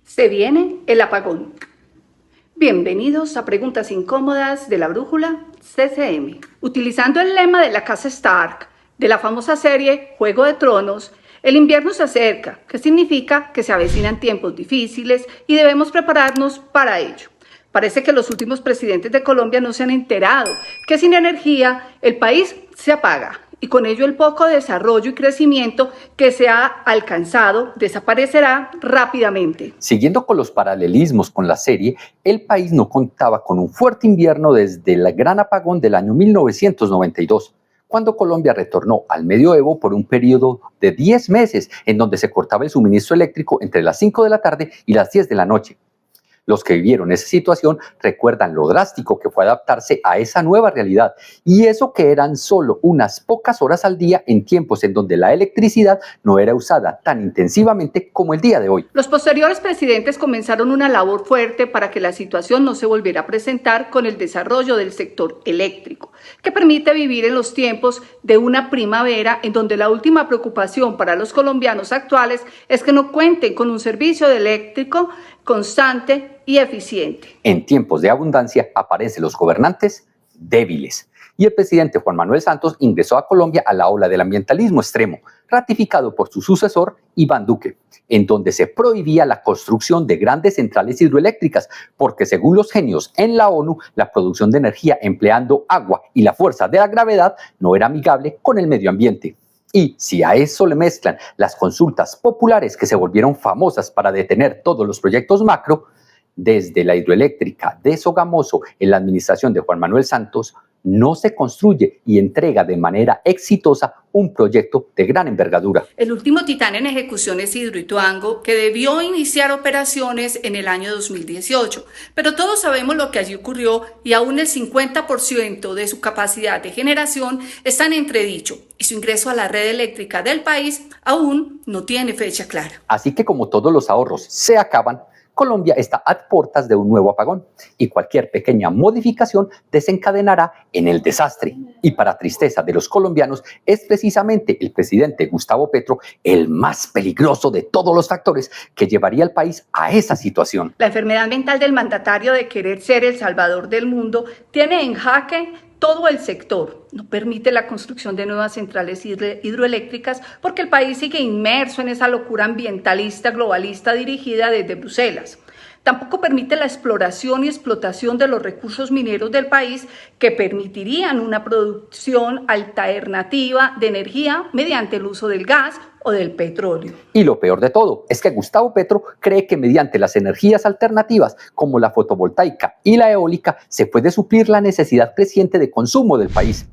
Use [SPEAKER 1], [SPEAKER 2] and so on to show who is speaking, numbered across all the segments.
[SPEAKER 1] Se viene el apagón. Bienvenidos a Preguntas Incómodas de la Brújula CCM. Utilizando el lema de la casa Stark, de la famosa serie Juego de Tronos, el invierno se acerca, que significa que se avecinan tiempos difíciles y debemos prepararnos para ello. Parece que los últimos presidentes de Colombia no se han enterado que sin energía el país se apaga y con ello el poco desarrollo y crecimiento que se ha alcanzado desaparecerá rápidamente.
[SPEAKER 2] Siguiendo con los paralelismos con la serie, el país no contaba con un fuerte invierno desde el gran apagón del año 1992. Cuando Colombia retornó al medioevo por un periodo de 10 meses en donde se cortaba el suministro eléctrico entre las 5 de la tarde y las 10 de la noche. Los que vivieron esa situación recuerdan lo drástico que fue adaptarse a esa nueva realidad, y eso que eran solo unas pocas horas al día en tiempos en donde la electricidad no era usada tan intensivamente como el día de hoy.
[SPEAKER 1] Los posteriores presidentes comenzaron una labor fuerte para que la situación no se volviera a presentar con el desarrollo del sector eléctrico, que permite vivir en los tiempos de una primavera en donde la última preocupación para los colombianos actuales es que no cuenten con un servicio eléctrico constante y eficiente.
[SPEAKER 2] En tiempos de abundancia aparecen los gobernantes débiles. Y el presidente Juan Manuel Santos ingresó a Colombia a la ola del ambientalismo extremo, ratificado por su sucesor Iván Duque, en donde se prohibía la construcción de grandes centrales hidroeléctricas, porque según los genios en la ONU, la producción de energía empleando agua y la fuerza de la gravedad no era amigable con el medio ambiente. Y si a eso le mezclan las consultas populares que se volvieron famosas para detener todos los proyectos macro, desde la hidroeléctrica de Sogamoso en la administración de Juan Manuel Santos, no se construye y entrega de manera exitosa un proyecto de gran envergadura.
[SPEAKER 1] El último titán en ejecución es Hidroituango, que debió iniciar operaciones en el año 2018, pero todos sabemos lo que allí ocurrió y aún el 50% de su capacidad de generación está en entredicho y su ingreso a la red eléctrica del país aún no tiene fecha clara.
[SPEAKER 2] Así que como todos los ahorros se acaban, Colombia está a puertas de un nuevo apagón y cualquier pequeña modificación desencadenará en el desastre. Y para tristeza de los colombianos, es precisamente el presidente Gustavo Petro el más peligroso de todos los factores que llevaría al país a esa situación.
[SPEAKER 1] La enfermedad mental del mandatario de querer ser el salvador del mundo tiene en jaque todo el sector. No permite la construcción de nuevas centrales hidroeléctricas porque el país sigue inmerso en esa locura ambientalista globalista dirigida desde Bruselas. Tampoco permite la exploración y explotación de los recursos mineros del país que permitirían una producción alternativa de energía mediante el uso del gas o del petróleo.
[SPEAKER 2] Y lo peor de todo es que Gustavo Petro cree que mediante las energías alternativas como la fotovoltaica y la eólica se puede suplir la necesidad creciente de consumo del país.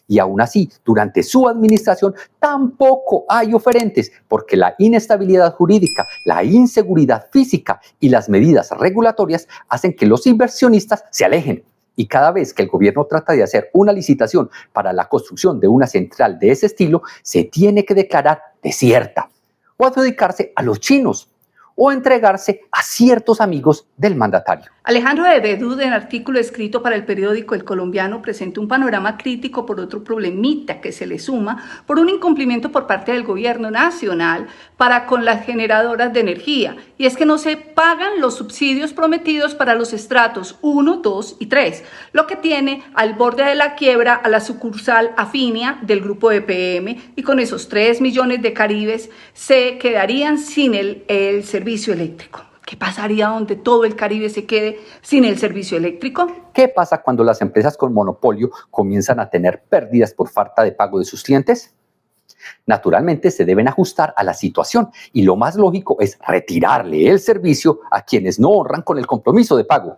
[SPEAKER 2] Y aún así, durante su administración tampoco hay oferentes, porque la inestabilidad jurídica, la inseguridad física y las medidas regulatorias hacen que los inversionistas se alejen. Y cada vez que el gobierno trata de hacer una licitación para la construcción de una central de ese estilo, se tiene que declarar desierta, o adjudicarse a los chinos, o entregarse a ciertos amigos del mandatario.
[SPEAKER 1] Alejandro de Bedú, en artículo escrito para el periódico El Colombiano, presenta un panorama crítico por otro problemita que se le suma por un incumplimiento por parte del gobierno nacional para con las generadoras de energía, y es que no se pagan los subsidios prometidos para los estratos 1, 2 y 3, lo que tiene al borde de la quiebra a la sucursal Afinia del grupo EPM, y con esos 3 millones de caribes se quedarían sin el servicio eléctrico. ¿Qué pasaría donde todo el Caribe se quede sin el servicio eléctrico?
[SPEAKER 2] ¿Qué pasa cuando las empresas con monopolio comienzan a tener pérdidas por falta de pago de sus clientes? Naturalmente se deben ajustar a la situación y lo más lógico es retirarle el servicio a quienes no honran con el compromiso de pago.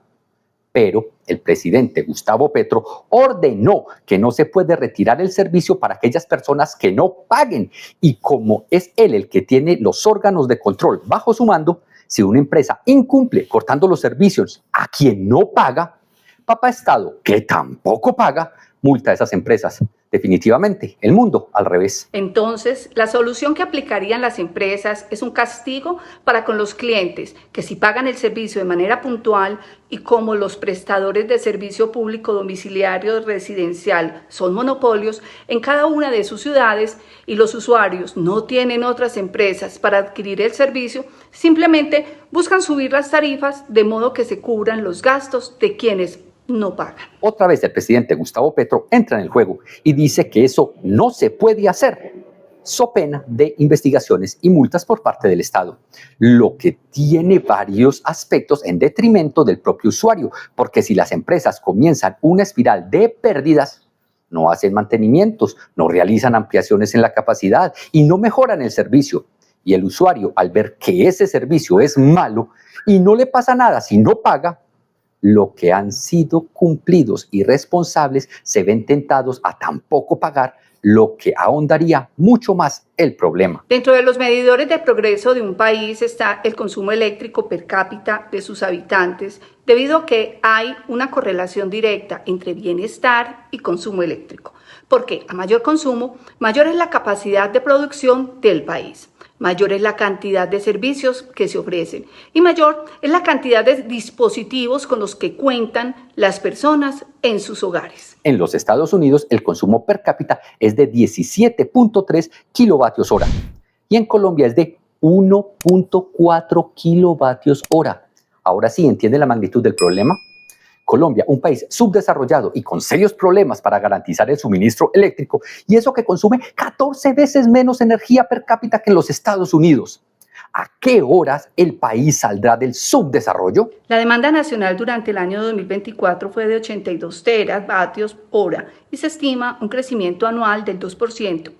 [SPEAKER 2] Pero el presidente Gustavo Petro ordenó que no se puede retirar el servicio para aquellas personas que no paguen. Y como es él el que tiene los órganos de control bajo su mando, si una empresa incumple cortando los servicios a quien no paga, Papá Estado, que tampoco paga, multa a esas empresas. Definitivamente, el mundo al revés.
[SPEAKER 1] Entonces, la solución que aplicarían las empresas es un castigo para con los clientes, que si pagan el servicio de manera puntual y como los prestadores de servicio público domiciliario residencial son monopolios en cada una de sus ciudades y los usuarios no tienen otras empresas para adquirir el servicio, simplemente buscan subir las tarifas de modo que se cubran los gastos de quienes no pagan.
[SPEAKER 2] Otra vez el presidente Gustavo Petro entra en el juego y dice que eso no se puede hacer, so pena de investigaciones y multas por parte del Estado, lo que tiene varios aspectos en detrimento del propio usuario, porque si las empresas comienzan una espiral de pérdidas, no hacen mantenimientos, no realizan ampliaciones en la capacidad y no mejoran el servicio. Y el usuario, al ver que ese servicio es malo y no le pasa nada si no paga, lo que han sido cumplidos y responsables se ven tentados a tampoco pagar, lo que ahondaría mucho más el problema.
[SPEAKER 1] Dentro de los medidores de progreso de un país está el consumo eléctrico per cápita de sus habitantes, debido a que hay una correlación directa entre bienestar y consumo eléctrico, porque a mayor consumo, mayor es la capacidad de producción del país. Mayor es la cantidad de servicios que se ofrecen y mayor es la cantidad de dispositivos con los que cuentan las personas en sus hogares.
[SPEAKER 2] En los Estados Unidos, el consumo per cápita es de 17.3 kilovatios hora y en Colombia es de 1.4 kilovatios hora. Ahora sí, ¿entiende la magnitud del problema? Colombia, un país subdesarrollado y con serios problemas para garantizar el suministro eléctrico, y eso que consume 14 veces menos energía per cápita que en los Estados Unidos. ¿A qué horas el país saldrá del subdesarrollo?
[SPEAKER 1] La demanda nacional durante el año 2024 fue de 82 teravatios hora y se estima un crecimiento anual del 2%.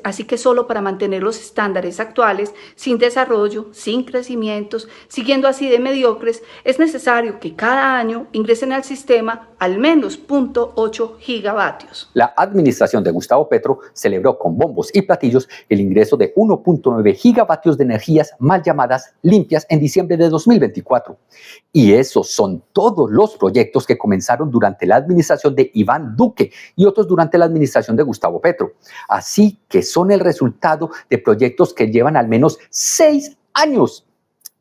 [SPEAKER 1] Así que solo para mantener los estándares actuales, sin desarrollo, sin crecimientos, siguiendo así de mediocres, es necesario que cada año ingresen al sistema al menos 0.8 gigavatios.
[SPEAKER 2] La administración de Gustavo Petro celebró con bombos y platillos el ingreso de 1.9 gigavatios de energías mal llamadas limpias en diciembre de 2024. Y esos son todos los proyectos que comenzaron durante la administración de Iván Duque y otros durante la administración de Gustavo Petro. Así que son el resultado de proyectos que llevan al menos 6 años.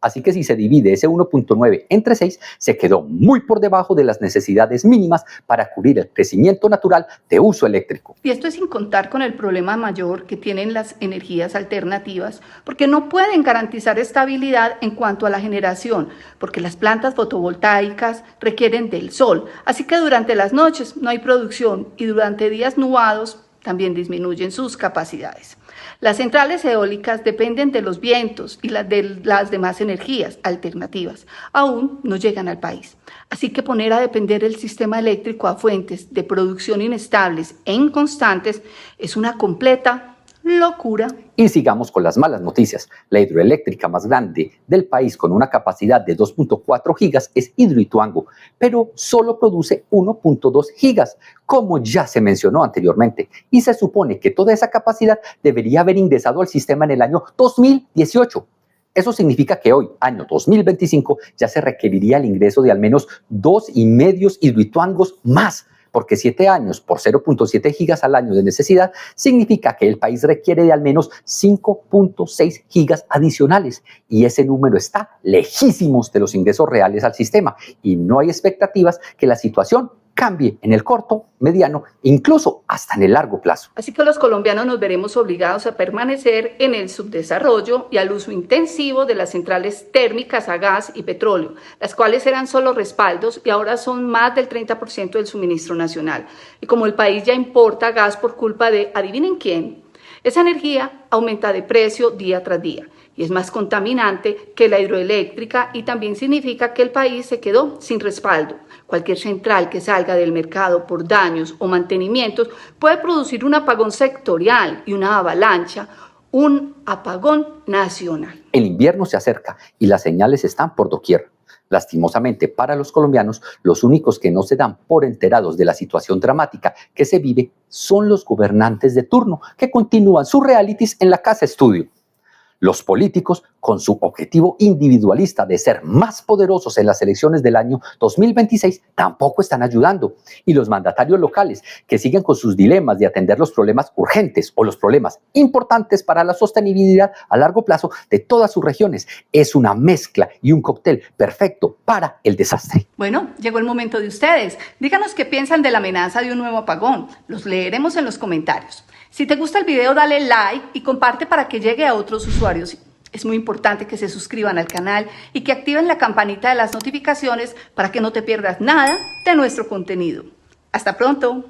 [SPEAKER 2] Así que si se divide ese 1.9 entre 6, se quedó muy por debajo de las necesidades mínimas para cubrir el crecimiento natural de uso eléctrico.
[SPEAKER 1] Y esto es sin contar con el problema mayor que tienen las energías alternativas, porque no pueden garantizar estabilidad en cuanto a la generación, porque las plantas fotovoltaicas requieren del sol, así que durante las noches no hay producción y durante días nubados también disminuyen sus capacidades. Las centrales eólicas dependen de los vientos y de las demás energías alternativas. Aún no llegan al país. Así que poner a depender el sistema eléctrico a fuentes de producción inestables e inconstantes es una completa locura.
[SPEAKER 2] Y sigamos con las malas noticias. La hidroeléctrica más grande del país con una capacidad de 2.4 gigas es Hidroituango, pero solo produce 1.2 gigas, como ya se mencionó anteriormente. Y se supone que toda esa capacidad debería haber ingresado al sistema en el año 2018. Eso significa que hoy, año 2025, ya se requeriría el ingreso de al menos 2,5 hidroituangos más, porque 7 años por 0.7 gigas al año de necesidad significa que el país requiere de al menos 5.6 gigas adicionales y ese número está lejísimos de los ingresos reales al sistema y no hay expectativas que la situación cambie en el corto, mediano, incluso hasta en el largo plazo.
[SPEAKER 1] Así que los colombianos nos veremos obligados a permanecer en el subdesarrollo y al uso intensivo de las centrales térmicas a gas y petróleo, las cuales eran solo respaldos y ahora son más del 30% del suministro nacional. Y como el país ya importa gas por culpa de, adivinen quién, esa energía aumenta de precio día tras día. Y es más contaminante que la hidroeléctrica y también significa que el país se quedó sin respaldo. Cualquier central que salga del mercado por daños o mantenimientos puede producir un apagón sectorial y una avalancha, un apagón nacional.
[SPEAKER 2] El invierno se acerca y las señales están por doquier. Lastimosamente para los colombianos, los únicos que no se dan por enterados de la situación dramática que se vive son los gobernantes de turno, que continúan sus realities en la casa estudio. Los políticos, con su objetivo individualista de ser más poderosos en las elecciones del año 2026, tampoco están ayudando. Y los mandatarios locales, que siguen con sus dilemas de atender los problemas urgentes o los problemas importantes para la sostenibilidad a largo plazo de todas sus regiones, es una mezcla y un cóctel perfecto para el desastre.
[SPEAKER 1] Bueno, llegó el momento de ustedes. Díganos qué piensan de la amenaza de un nuevo apagón. Los leeremos en los comentarios. Si te gusta el video, dale like y comparte para que llegue a otros usuarios. Es muy importante que se suscriban al canal y que activen la campanita de las notificaciones para que no te pierdas nada de nuestro contenido. Hasta pronto.